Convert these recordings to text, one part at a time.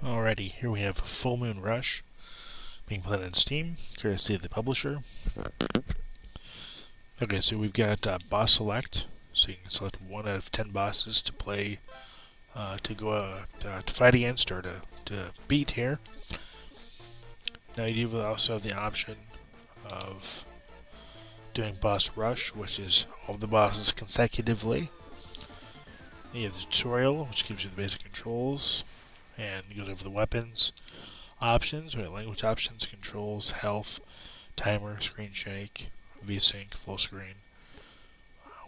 Alrighty, here we have Full Moon Rush being played on Steam, courtesy of the publisher. Okay, so we've got boss select, so you can select 1 out of 10 bosses to play, to fight against or to beat here. Now you do also have the option of doing boss rush, which is all the bosses consecutively. You have the tutorial, which gives you the basic controls and goes over the weapons. Options, we have language options, controls, health, timer, screen shake, VSync, full screen,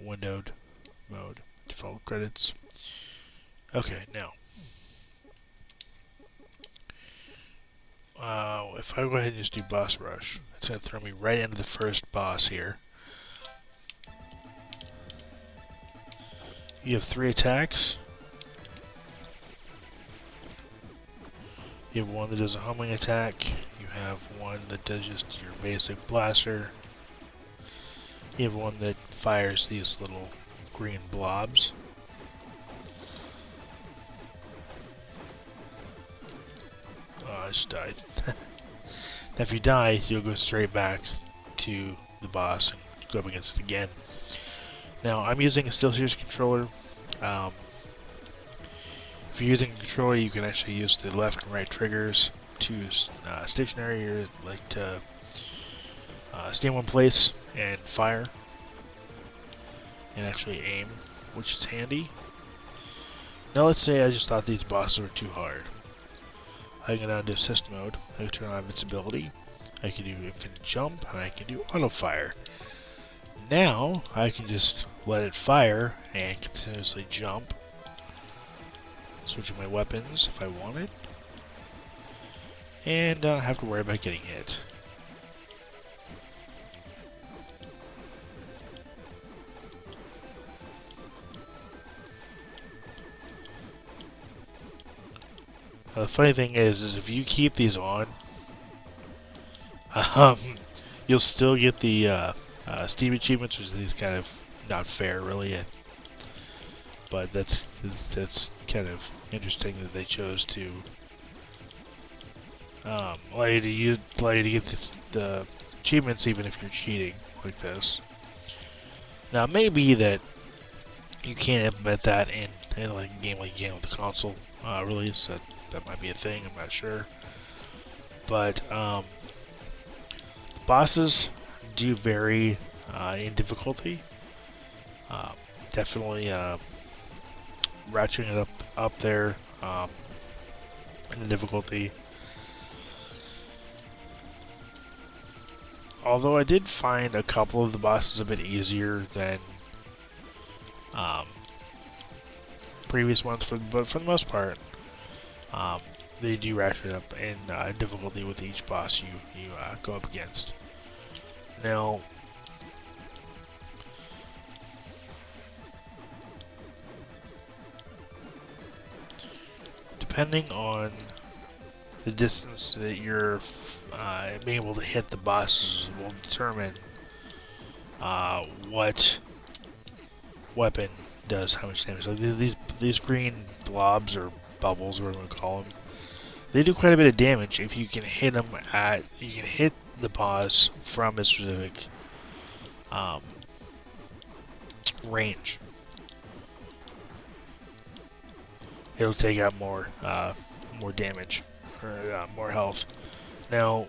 windowed mode, default credits. Okay, now, if I go ahead and just do boss rush, it's going to throw me right into the first boss here. You have 3 attacks. You have one that does a homing attack. You have one that does just your basic blaster. You have one that fires these little green blobs. Oh, I just died. Now if you die, you'll go straight back to the boss and go up against it again. Now, I'm using a SteelSeries controller. If you're using a controller, you can actually use the left and right triggers to stationary, or like to stay in one place and fire, and actually aim, which is handy. Now let's say I just thought these bosses were too hard. I can go down to assist mode, I can turn on invincibility, I can do infinite jump, and I can do auto fire. Now, I can just let it fire and continuously jump. Switching my weapons if I want it. And don't have to worry about getting hit. Now, the funny thing is if you keep these on, you'll still get the Steam achievements, which is kind of not fair, really. But that's kind of interesting that they chose to allow you to get the achievements even if you're cheating like this. Now, it may be that you can't implement that in like a game like you can with the console release. That might be a thing. I'm not sure. But bosses do vary in difficulty. Definitely ratcheting it up there in the difficulty. Although I did find a couple of the bosses a bit easier than previous ones, but for the most part, they do ratchet up in difficulty with each boss you go up against. Now, depending on the distance that you're being able to hit the bosses will determine what weapon does how much damage. Like these green blobs or bubbles, whatever you want to call them, they do quite a bit of damage if you can hit them you can hit the boss from a specific range. It'll take out more damage or more health. Now,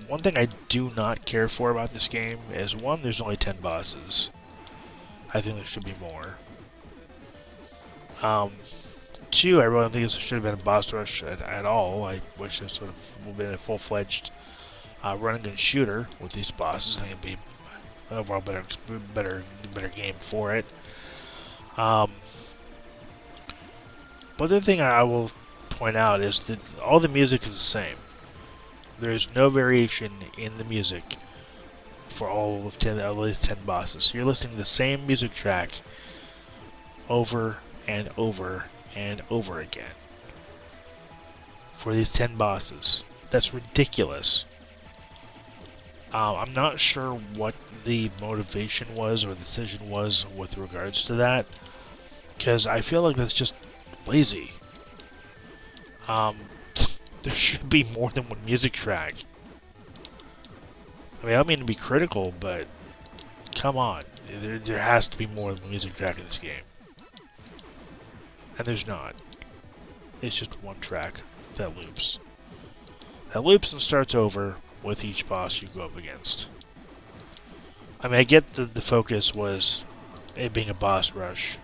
one thing I do not care for about this game is, one, there's only 10 bosses. I think there should be more. 2, I really don't think this should have been a boss rush at all. I wish this would have been a full-fledged run and gun shooter with these bosses. I think it'd be an overall better game for it. But the other thing I will point out is that all the music is the same. There is no variation in the music for all of at least 10 bosses. So you're listening to the same music track over and over and over again for these 10 bosses. That's ridiculous. I'm not sure what the motivation was or the decision was with regards to that, because I feel like that's just lazy. Um, there should be more than one music track. I mean, I don't mean to be critical, but come on. There has to be more than one music track in this game. And there's not. It's just one track that loops. That loops and starts over with each boss you go up against. I mean, I get the focus was it being a boss rush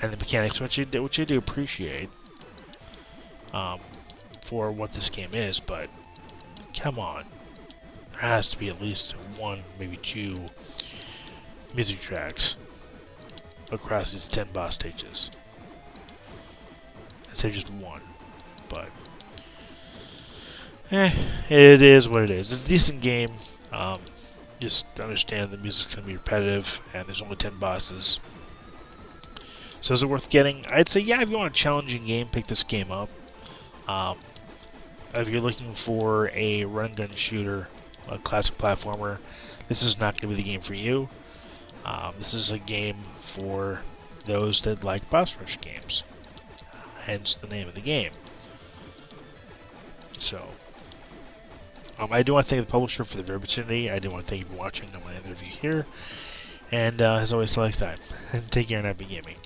and the mechanics, which I do appreciate for what this game is, but come on. There has to be at least one, maybe two music tracks across these 10 boss stages. Instead of just one. But it is what it is. It's a decent game. Just understand the music's going to be repetitive, and there's only 10 bosses. So is it worth getting? I'd say, yeah, if you want a challenging game, pick this game up. If you're looking for a run-gun shooter, a classic platformer, this is not going to be the game for you. This is a game for those that like boss rush games. Hence the name of the game. So, I do want to thank the publisher for the opportunity. I do want to thank you for watching my interview here. And as always, till next time, take care and happy gaming.